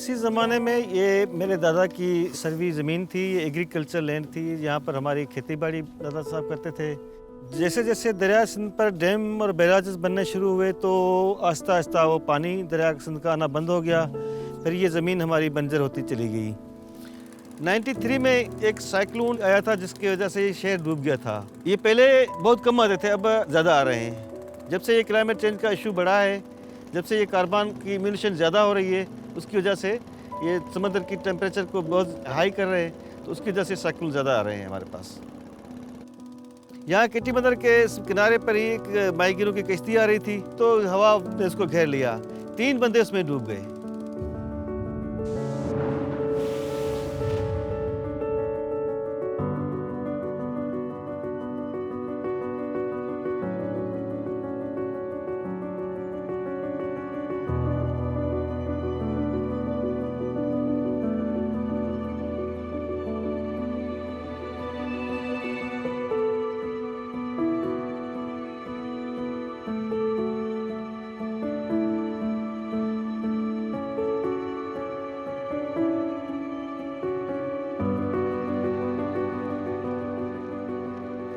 किसी ज़माने में ये मेरे दादा की सरवी ज़मीन थी, ये एग्रीकल्चर लैंड थी, यहाँ पर हमारी खेती बाड़ी दादा साहब करते थे। जैसे जैसे दरिया सिंध पर डैम और बैराजेस बनने शुरू हुए तो आहिस्ता आहिस्ता वो पानी दरिया सिंध का आना बंद हो गया, फिर ये ज़मीन हमारी बंजर होती चली गई। 93 में एक साइक्लोन आया था जिसकी वजह से ये शहर डूब गया था। ये पहले बहुत कम आते थे, अब ज़्यादा आ रहे हैं। जब से ये क्लाइमेट चेंज का इशू बढ़ा है, जब से ये कार्बन की इमिशन ज़्यादा हो रही है, उसकी वजह से ये समंदर की टेम्परेचर को बहुत हाई कर रहे हैं, तो उसकी वजह से साइक्लोन ज़्यादा आ रहे हैं हमारे पास। यहाँ केटी बंदर के किनारे पर ही एक माहीगीरों की कश्ती आ रही थी, तो हवा ने उसको घेर लिया। 3 बंदे उसमें डूब गए।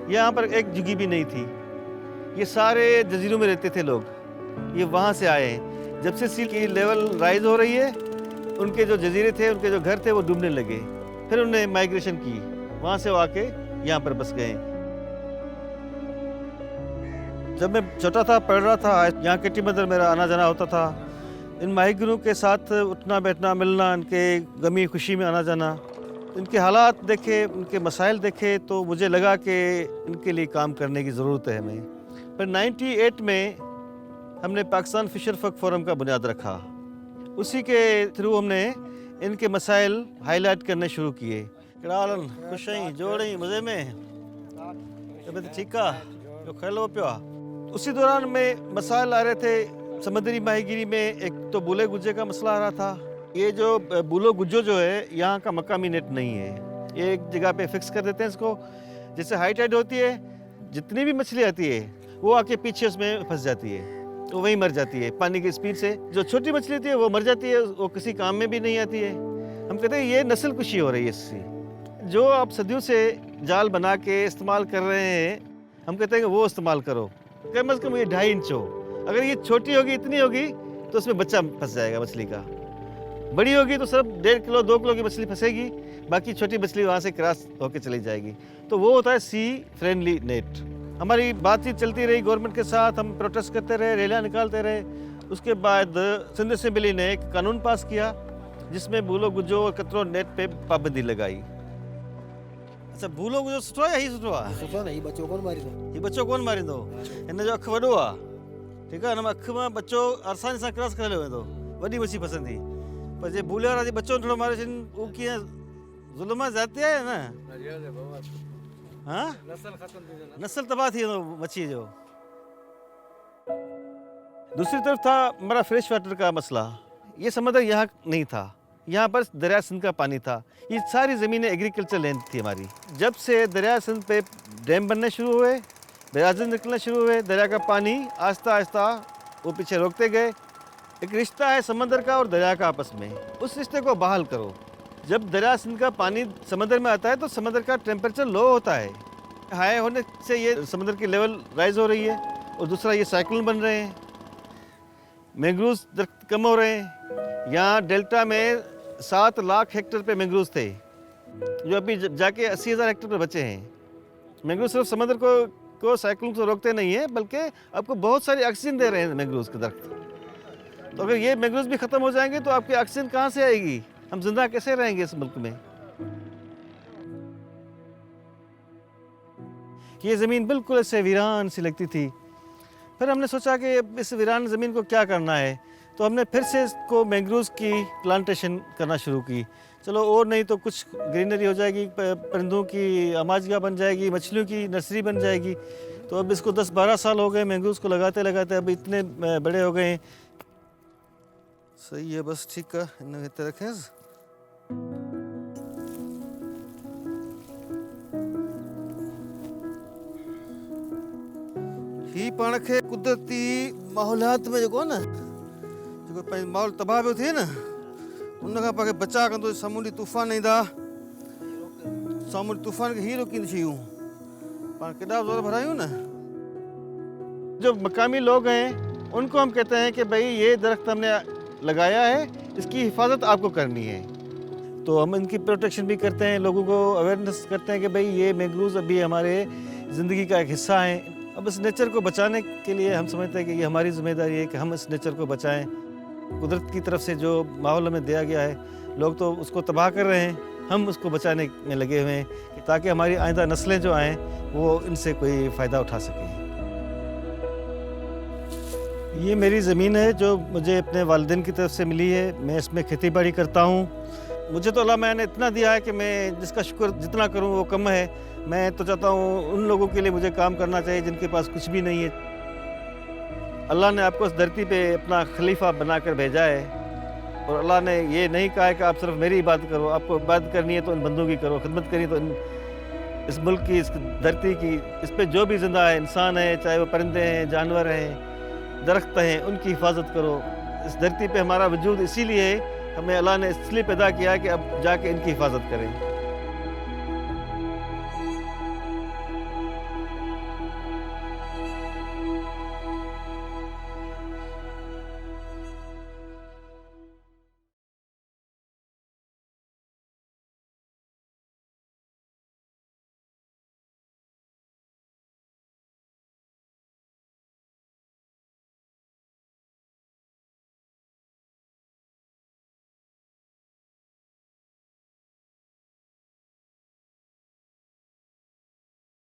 यहाँ पर एक जगह भी नहीं थी, ये सारे जजीरों में रहते थे लोग, ये वहाँ से आए हैं। जब से सी की लेवल राइज हो रही है, उनके जो जजीरे थे, उनके जो घर थे वो डूबने लगे। फिर उन्होंने माइग्रेशन की, वहाँ से वो आके यहाँ पर बस गए। जब मैं छोटा था, पढ़ रहा था, यहाँ केटी बंदर मेरा आना जाना होता था। इन माहीगीरों के साथ उठना बैठना मिलना, इनके गमी खुशी में आना जाना, इनके हालात देखे, उनके मसाइल देखे तो मुझे लगा कि इनके लिए काम करने की ज़रूरत है हमें। पर 98 में हमने पाकिस्तान फिशर फक फोरम का बुनियाद रखा। उसी के थ्रू हमने इनके मसाइल हाईलाइट करने शुरू किए। कड़ालन खुश जोड़ी मज़े में तबियत ठीक है जो खेलो प्या। उसी दौरान में मसाइल आ रहे थे समुद्री माहीगीरी में। एक तो बूले गुज्जे का मसला आ रहा था। ये जो बूलो गुज्जो जो है, यहाँ का मकामी नेट नहीं है। ये एक जगह पे फिक्स कर देते हैं इसको। जैसे हाई टाइड होती है, जितनी भी मछली आती है वो आके पीछे उसमें फंस जाती है, तो वहीं मर जाती है पानी की स्पीड से। जो छोटी मछली होती है वो मर जाती है, वो किसी काम में भी नहीं आती है। हम कहते हैं ये नस्ल कुशी हो रही है इससे। जो आप सदियों से जाल बना के इस्तेमाल कर रहे हैं, हम कहते हैं कि वो इस्तेमाल करो। कम अज़ कम ये 2.5 इंच हो। अगर ये छोटी होगी, इतनी होगी, तो उसमें बच्चा फंस जाएगा मछली का। बड़ी होगी तो सिर्फ 1.5 किलो 2 किलो की मछली फंसेगी, बाकी छोटी मछली वहाँ से क्रॉस होकर चली जाएगी। तो वो होता है सी फ्रेंडली नेट। हमारी बातचीत चलती रही गवर्नमेंट के साथ, हम प्रोटेस्ट करते रहे, रैलियाँ निकालते रहे। उसके बाद सिंध असेंबली ने एक कानून पास किया जिसमें बूलो गुज्जो और कतरो नेट पे पाबंदी लगाई। अच्छा, बूलो गुज्जो सुठो है, यही सुठो आहे? सुठो न, ही बच्चो कोन मारींदो। ये बच्चो कोन मारींदो, हिन जो अखि वॾो आहे, ठीकु आहे। हिन में अखि मां बच्चो आसानी सां क्रॉस करे वेंदो, वॾी मछली फसंदी। पर जे बूले वारा जे बच्चो नंढो मारे छॾनि, उहो कीअं ज़ुल्म ज़्यादती आहे न? हाँ, नस्ल तबाह थी वेंदो मच्छी जो। दूसरी तरफ था हमारा फ्रेश वाटर का मसला। ये समुद्र यहाँ नहीं था, यहाँ पर दरिया सिंध का पानी था। ये सारी ज़मीनें एग्रीकल्चर लैंड थी हमारी। जब से दरिया सिंध पे डैम बनने शुरू हुए, बैराजेस निकलने शुरू हुए, दरिया का पानी आहिस्ता आहिस्ता वो पीछे रोकते गए। एक रिश्ता है समंदर का और दरिया का आपस में, उस रिश्ते को बहाल करो। जब दरिया सिंध का पानी समंदर में आता है तो समंदर का टेम्परेचर लो होता है। हाई होने से ये समंदर की लेवल राइज हो रही है, और दूसरा ये साइक्लोन बन रहे हैं, मैंग्रोव दरख्त कम हो रहे हैं। यहाँ डेल्टा में 7 लाख हेक्टेयर पे मैंग्रोव थे, जो अभी जाके 80,000 हेक्टेयर पे बचे हैं। मैंग्रोव सिर्फ समंदर को साइक्लोन को रोकते नहीं है, बल्कि आपको बहुत सारी ऑक्सीजन दे रहे हैं मैंग्रोव के दरख्त। तो अगर ये मैंग्रोव्स भी खत्म हो जाएंगे तो आपकी ऑक्सीजन कहाँ से आएगी? हम जिंदा कैसे रहेंगे इस मुल्क में? ये ज़मीन बिल्कुल ऐसे वीरान सी लगती थी। फिर हमने सोचा कि इस वीरान ज़मीन को क्या करना है, तो हमने फिर से इसको मैंग्रोव्स की प्लांटेशन करना शुरू की। चलो और नहीं तो कुछ ग्रीनरी हो जाएगी, परिंदों की आमाजगाह बन जाएगी, मछलियों की नर्सरी बन जाएगी। तो अब इसको 10-12 साल हो गए मैंग्रोव्स को लगाते लगाते, अब इतने बड़े हो गए हैं। सही है, बस ठीक है, इन्हें रखें। ही पाण खे कुदरती माहौलियात में जेको न, जेको पंहिंजो माहौल तबाह पियो थिए न, उन खां पाके बचा कंदो सामूंडी तूफ़ान ईंदा सामूंडी तूफ़ान खे ही रोकींदी शयूं पाण केॾा ज़ोर भरायूं न। जो मकामी लोग हैं उनको हम कहते हैं कि भाई ये दरख्त हमने लगाया है, इसकी हिफाजत आपको करनी है। तो हम इनकी प्रोटेक्शन भी करते हैं, लोगों को अवेयरनेस करते हैं कि भाई ये मैंग्रोव्स अभी हमारे ज़िंदगी का एक हिस्सा हैं। अब इस नेचर को बचाने के लिए हम समझते हैं कि ये हमारी जिम्मेदारी है कि हम इस नेचर को बचाएं। कुदरत की तरफ से जो माहौल हमें दिया गया है, लोग तो उसको तबाह कर रहे हैं, हम उसको बचाने में लगे हुए हैं ताकि हमारी आइंदा नस्लें जो आएँ वो इनसे कोई फ़ायदा उठा सकें। ये मेरी ज़मीन है जो मुझे अपने वालिदैन की तरफ से मिली है। मैं इसमें खेती बाड़ी करता हूँ। मुझे तो अल्लाह मैंने इतना दिया है कि मैं जिसका शुक्र जितना करूँ वो कम है। मैं तो चाहता हूँ उन लोगों के लिए मुझे काम करना चाहिए जिनके पास कुछ भी नहीं है। अल्लाह ने आपको इस धरती पे अपना खलीफा बनाकर भेजा है और अल्लाह ने ये नहीं कहा है कि आप सिर्फ मेरी इबादत करो। आपको इबादत करनी है तो इन बंदों की करो, खिदमत करनी तो इस मुल्क की, इस धरती की, इस पे जो भी ज़िंदा है, इंसान है, चाहे वो परिंदे हैं, जानवर हैं, दरख्त हैं, उनकी हिफाजत करो। इस धरती पे हमारा वजूद इसीलिए है, हमें अल्लाह ने इसलिए पैदा किया है कि अब जाके इनकी हिफाजत करें।